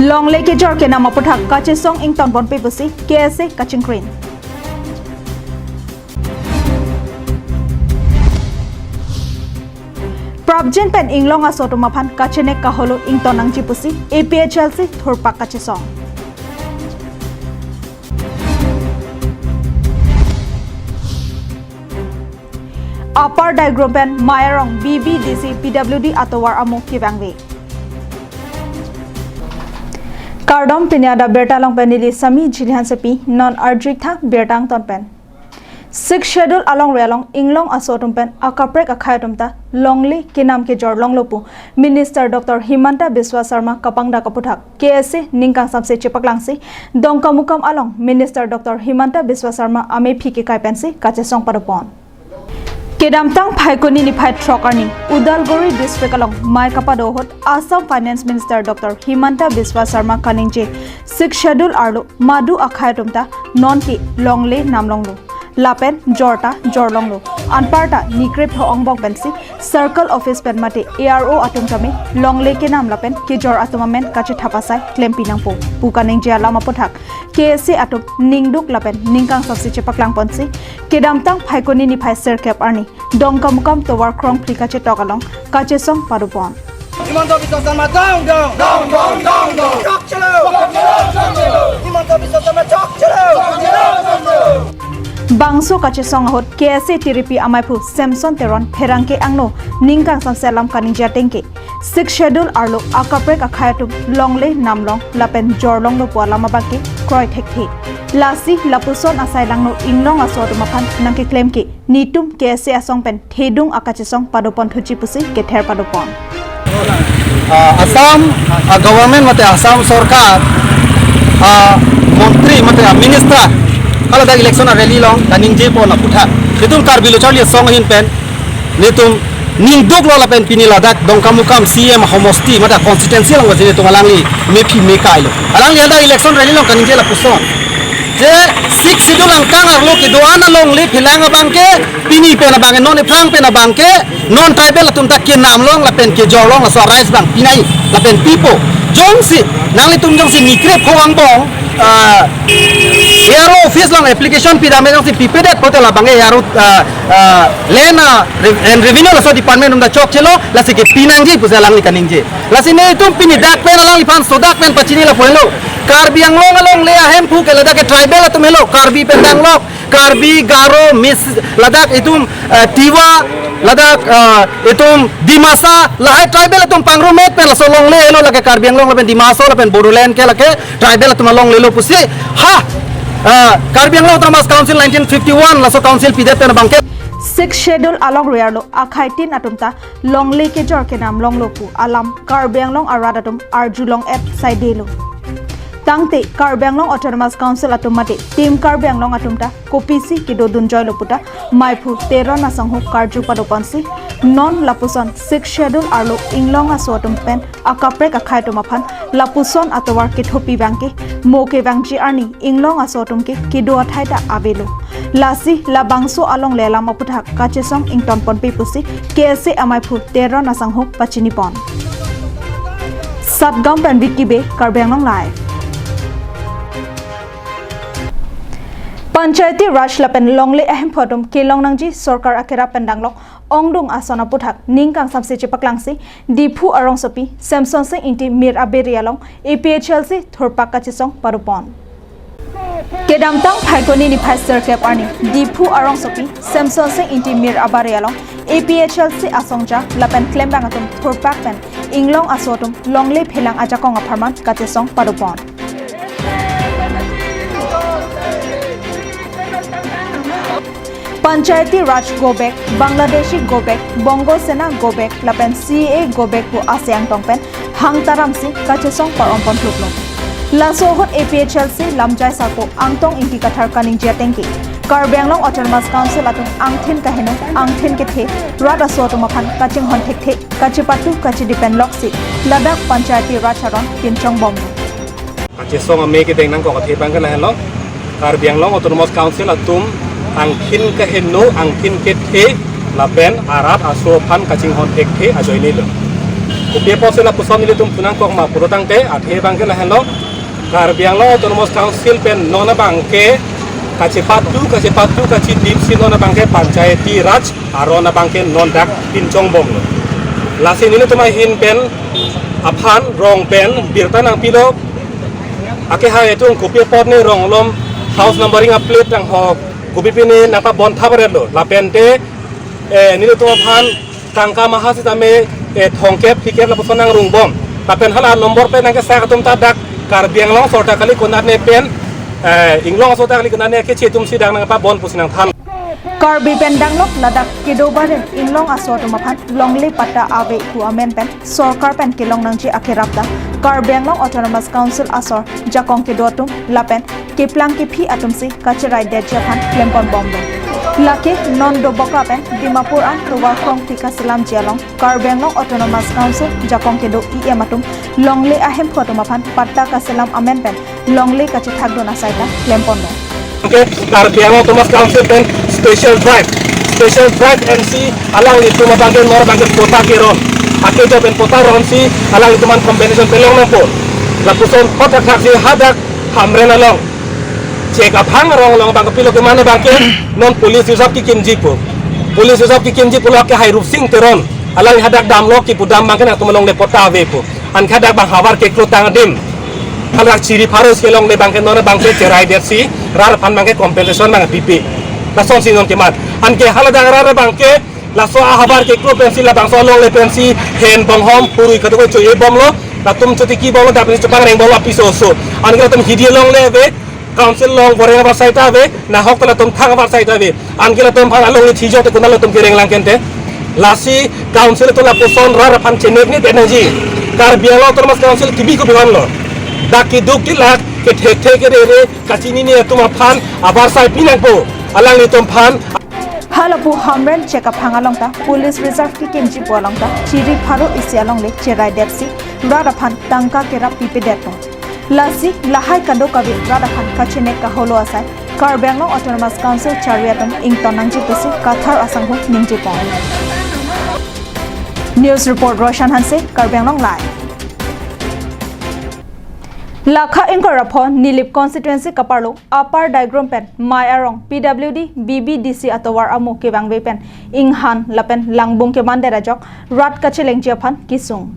Long Lake Jor ke nama puthak kache song ing ton bon pe busi KSA kaching green. Prabjen pen inglong asoto mapan kache nek kaholo ing ton ang jipusi APHL si thurpak kache song. Upper diagram pen Mayarong BBDC PWD atowar amo kibangwe. Kardom pinya Adap Abirta long penili sami jilihan sepi non ardrik tha bertang ton pen. Six schedule along realong inglong asotum pen akaprek akhayatum ta longli kinam ke jor long lopu Minister Dr. Himanta Biswa Sarma kapangda kaputhak KSA ningkang samse chepaklangsi dongka mukam along Minister Dr. Himanta Biswa Sarma ame phike kai pensi kache song padopon. Kedamtang Phaikoni ni Phai Trokarni Udalguri district along Mai Kapadohot Assam Finance Minister Dr. Himanta Biswa Sarma Kaningje 6 schedule arlo Madu Akhaitumta Nonti Longle Namlonglo Lapen Jorta Jorlonglo Anparta Nikrep Hongbok Bensi Circle Office Penmate ARO Atumtame Longle ke nam lapen ke jor atumamen kache thapasai klempinangpo Pukaningje alama pothak KSA atum ningduk lapen ningkang sabsi chepaklang ponsi kedamtang Phaikoni ni Phai serkep arni dongka mukam towar krong plikache tokalong kache song padupon Himanta Biswa Sarma down chok chalo Himanta Biswa Sarma chok chalo Bangso kache song ahot KSA tiripi amaipu Samson Teron Pherangke angno ningkang samselam kaningja tengke 6 schedule arlo akaprek akhayatum longle namlong lapen jorlong lo pualama baki kroi thekthi lasi lapuson asai langno inglong asotu maphan nangke claim ke nitum KSA asong pen thedung akache song padopon thuchi pusi kether padopon Assam government mate Assam sarkar montri mate minister kalau dah election rally long kaning je pon aputha nitum kar bilo charlie song hin pen nitum ning dog lo la pen pini ladak dong kamukam CM homosti mata constituency long wajine tung alangli mepi mekailo alangli ada election rally long kaning je la puson je 6 sidul lang kangar lo ke doana long le philang bangke pini pe na bangke non phang pe na bangke non tribal tum tak ke nam long la pen ke jor long la so rice bang pinai la pen pipo jongsi nangli tum jongsi nikrep khowang bong yaro office lang application pidame jong si PPD pote la bange yaro lena and revenue la so department umda chok chelo la se ke pinangji pusalang ni kaningje la sine tum pini dak pen lang li pan so dak pen pachini la poelo karbi ang long along le ahem phu ke ladak tribal tum hello karbi pen dang lok karbi garo mis ladak itum tiwa ladak itum dimasa lahai tribal tum pangrumet pen la so long le hello la ke karbi ang long la pen dimasa la pen bodoland ke la ke tribal tum long le lo pusi ha karbi ang long tramas council 1951 la so council pide pen bangke 6 schedule along reallo akhaitin atumta longle ke jor ke nam long lopu alam karbiang long aradatum arjulong at saidelo tangte karbianglong autonomous council atumate team karbianglong atumta kopisi kido dunjoy loputa maipu 13 na sanghu karju padopansi non lapuson 6 schedule arlo inglong asotum pen akaprek akhaitum aphan lapuson atowar ke thopi bangke moke bangji arni inglong asotum ke kido athaita abelo lasi labangso along lelam aputha kachesong ington pon pe pusi KSA amaipu 13 na sanghu pachini pon satgam pen wikibe karbianglong live Panchayati Raj lapen longle ahem phodum ke longnangji sarkar akera pendanglok ongdung asona puthak ningkang samse chepaklangsi dipu arong sopi Samson se inti mir aberialong APHL se thorpak kachesong parupon kedamtang Phaikoni ni Phai serkep arni dipu arong sopi Samson se inti mir aberialong APHL se asongja lapen klembang atum thorpak pen inglong asotum longle phelang ajakong apharman kachesong parupon Panchayati Raj go back, Bangladeshi go back, Bongo Sena go back, lapen CA go back po asyang tongpen, hang taram si kachesong parompon thuklong. Lasohot APHL si lamjai sarpo angtong inti kathar kaning jatengki. Karbianglong Autonomous Council atung angthin kaheno, angthin ke the, rada soto makan kaching hon thek the, kachipatu kachidipen loksi, ladak Panchayati Raj aron pinchong bom. Kachesong ame ke tengnang ko kathe bang kana hello. Karbianglong Autonomous Council atum angkin ke heno angkin ke the lapen arab aso pan kaching hon tek the ajoine lo Dia pose la puson ni tum punang kok ma purotang te athe bangke la hello Karbiang lo autonomous council pen nona bangke kaci patu kaci dim si nona bangke panchayati raj arona bangke non dak pincong bom lasin ini tuma hin pen aphan rong pen birta nang pilo ake ha itu kopi pot ni rong lom house numbering a plate nang ho kopi pini napa bon thabare lo la pente ni tuma aphan tangka mahasita me thongkep fikep la puson nang rung bom la pen hala nomor pen nang ke sa tum ta dak Karbiang long sorta kali kunat ne pen inglong sorta kali kunat ne ke chetum si dang nang pa bon pusinang tham Karbi pen danglok ladak kidobaren inglong asor tumapan longli pata ave ku amen pen sorkar pen kilong nangji akhirapta Karbiang long autonomous council asor jakong kidotum lapen kiplang kipi atumsi kachirai dejapan lempon bombe Laki non do boka pen Dimapur an ruwa kong tika silam jialong Karbiang long autonomous council jakong kido matum longli ahem photomapan patta ka silam amen pen longli kachithak dona saita lempon bombe Okay, Karbiang autonomous council pen special drive MC alang itu mabangke nor bangke kota kiron ake jo pen kota ron si alang itu man combination pelong nang po lapuson kota taksi hadak hamren along cek apang rong long bangke pilo ke mana bangke non polis usap ki kimji po polis usap ki kimji po ke hai rup sing teron alang hadak dam lo ki pudam bangke nak tumelong le kota ave po an hadak bang hawar ke klotang dim hadak ciri paros ke long le bangke non bangke cerai dersi rar pan bangke compensation bangke pipi lason sinon kemat anke halada rara bangke laso ahabar ke kro pensi la bangso long le pensi hen bong hom purui kato ko choye bom lo latum choti ki bom lo dapni chupang reng bom apiso so anke latum hidi long le ve council long boreng abar saita ve na hok la tum thang abar saita ve anke latum phan along le thijo te kunal latum kereng lang kente lasi council to la poson rara pan chenek ni energy Karbiang lo autonomous council kibi ko biwan lo daki dukti lak ke thek ke re kachini ni tuma phan abar sai pinak po alang ni tum phan Halapu hamren check up hangalong ta police reserve ki kimji bolong ta chiri pharo isialong le cherai depsi radaphan tangka ke rap pipe detong lasi lahai kando kabi radaphan kachene ka holo asai Karbiang long autonomous council chariatam ington nangji pesi kathar asanghu ningji pong news report Roshan Hanse Karbiang long live Lakha Inkorapho Nilip constituency kaparlo upper diagram pen Mayarong PWD BBDC atowar amu kebangbe pen inghan lapen langbung ke mandera jok rat kacheleng japhan kisung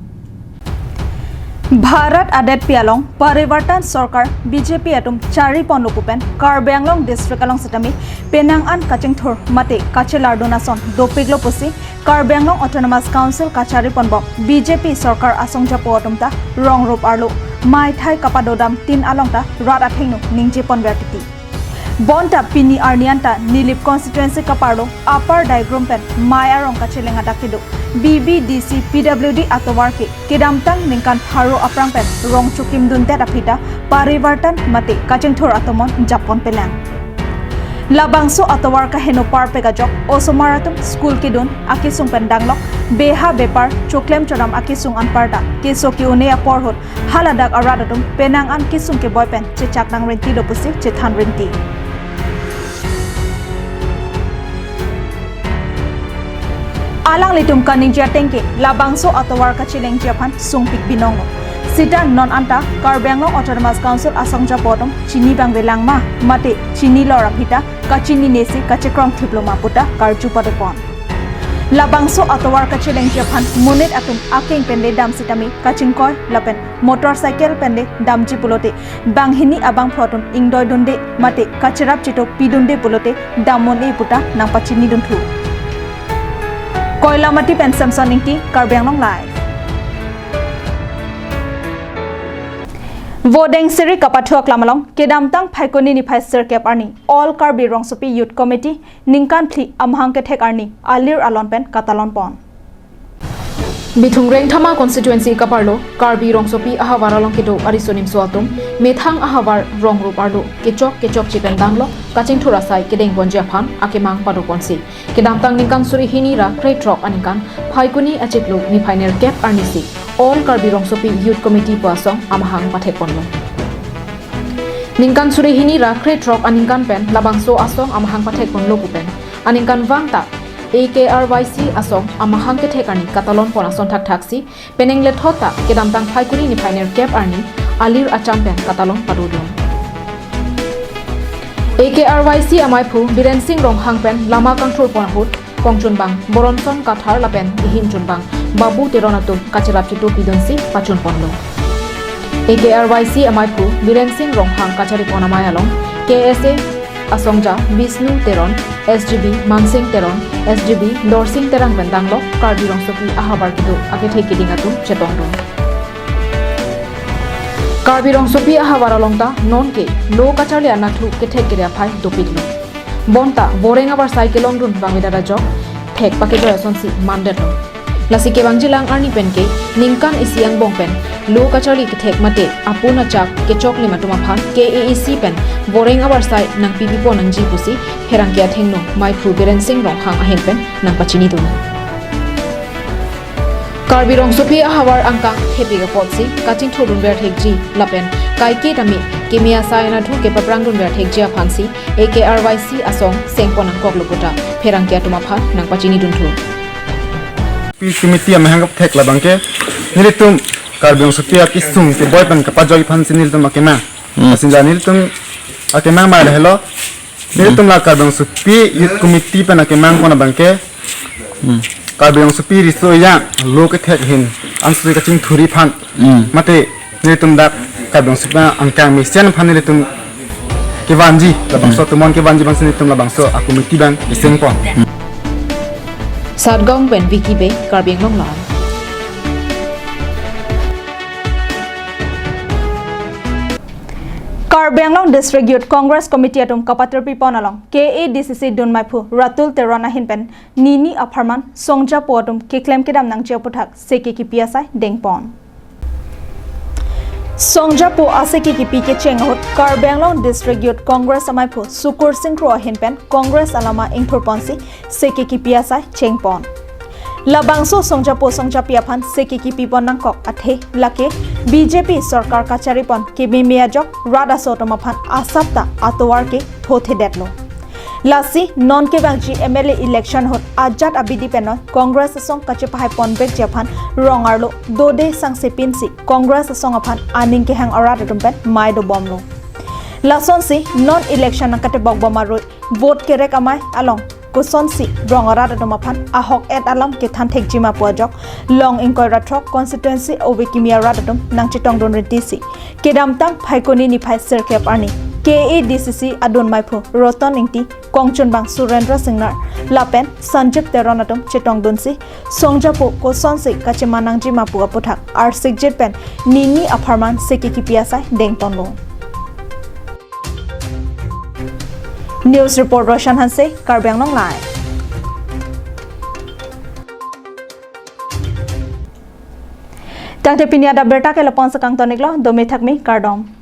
Bharat adet pialong parivartan sarkar BJP atum chari ponlokupen Karbiang long district along sitami penang an kachingthor mate kachelar donation dopiglo pusi Karbiang long autonomous council kachari ponbok BJP sarkar asong japo atumta rong rup arlo mai thai kapadodam tin alongta rat athengno ningje ponvertiti bonta pini arnianta nilip constituency kaparlo upper diagram pen mayarong kachelenga dakido BBDC PWD atowar ke kedamtang ningkan pharo aprang pen rong chukim dunte apita parivartan mate kachingthor atomon japon pelang labangso atowar ka heno par pegajok osomaratum school kidun akisung pendanglok beha bepar choklem chodam akisung anparta keso ki une aporhot haladak aradatum penang an kisung ke boypen chechak nang renti dopusi chethan renti alang litum kaning jatengke labangso atowar ka chileng japan sungpik binongo sita non anta Karbiang long autonomous council asangja potom chini bangbelang ma mate chini lora phita ka chini nesi ka chekrong diploma puta karju padepon labangso atowar ka chileng japan munit atum akeng pende dam sitami kachingkoy lapen motorcycle pende damji pulote banghini abang photon ingdoi donde mate kacharap chito pidunde pulote damon e puta nang pachini duntu Koilamati pen Samson Inki Karbiang long live Vodeng siri kapathok lamalong kedamtang phaikoni ni phai serkep arni all Karbi rongsopi youth committee ningkan thli amhang ke thek arni alir alon pen katalon pon Bithungreng Thama constituency kaparlo Karbi rongsopi ahawaralong kedo arisonim suatum methang ahawar rongrup arlo kechok chipen danglo kaching thurasai kedeng bonja phan akemang padoponsi kedamtang ningkan suri hinira kretrok aningkan phaikuni achitlu ni final cap arnisi all Karbi rongsopi youth committee pasong amhang patheponlo ningkan suri hinira kretrok aningkan pen labangso asong amhang patheponlo kupen aningkan wangta AKRYC asong amahang ke thekani katalon pona son thak thaksi penengle thota kedam tang phai kuni ni final cap arni alir achampen katalon padudon AKRYC amai phu biren sing rong hangpen lama control pon hut kongchun bang boronson kathar lapen ihin chun bang babu teronatum kachelap chitu pidonsi pachun ponlo AKRYC amai phu biren sing rong hang kachari ponamai along KSA asongja Vishnu teron SGB mangsing teron SGB dorsing terang bendanglo karbi rong sopi ahabar kido ake thei kidingatum chetongdon karbi rong sopi ahabar alongta non ke lo kachali anathu ke thek kria phai dopitlu bonta borenga bar cyclong run bangwidara jok thek pakedo asonsi mandetlo lasi ke bangjilang arni penke ningkan isiang bongpen lo kachali ke thek mate apuna chak ke chokli matuma phan KAEC pen borenga bar sai nang pipi pon nang ji pusi herang kya thengno mai phu beren sing rong hang ahen pen nang pachini dun karbi rong sopi ahawar angka hepi ga potsi kaching thurun ber thek ji lapen kai ke tami kimia sayana thu ke paprang dun ber thek jia phansi AKRYC asong sengpon ang koklukuta herang kya tuma phan nang pachini dun thu Committee mahangap thek labangke nilitum karbiong sopi akisung ke boy pan kapajoi phansi nilitum akema asinja nilitum akema ma hello nilitum la karbiong sopi youth committee pan akema kona bangke karbiong sopi riso ya lo ke thek hin ansui ka ching thuri phan mate nilitum dak karbiong sopi angkang mission phan nilitum ke wanji labangso tumon ke wanji bang nilitum labangso a committee bang iseng pon Sadgong pen Vicky Bay Karbiang Long Lan Karbiang Long District Youth Congress Committee atum kapatir pipon along KADCC dun maipu Ratul Terona hinpen Nini Aparman Songja potum ke claim kedam nang jeputhak seke ki piasai dengpon Songja po aseke ki pike chenghot Karbiang Long District Youth Congress amaipu Sukur Singkro hinpen Congress alama ingpurponsi seke ki piasai chengpon Labangso Songja po Songja piaphan seke ki pipon nangkok athe lake BJP sarkar kacharipon ke mimiajok rada sotomaphan asapta atowar ke thothe detlo Lasi non ke bangji MLA election hot Adap Abirta pen Congress song kache phai pon bek japhan rongarlo dode sangse pinsi Congress song aphan aning ke hang arat pen maido bomlo Lason si non election nakate bogboma roi vote ke rek amai along Kusonsi rongarat domaphan ahok et alam ke than thek jima pojok long inkoy rathok constituency obekimia radom nang chitong don ritisi kedam tang phaikoni ni phai serkep ani KADCC adon maipo roton ingti kongchun bang Surendra Singnar lapen sanjik teronatom chitong donsi songjapo kosonsi kachemanang jima pu apothak arsik jetpen nini aparman sekiki piasai dengtonlo News report Roshan Hanse, Karbiang Long Live. Tangte pinia Adap Abirta ke lapon sakang tonik lo, domi thakmi Kardom.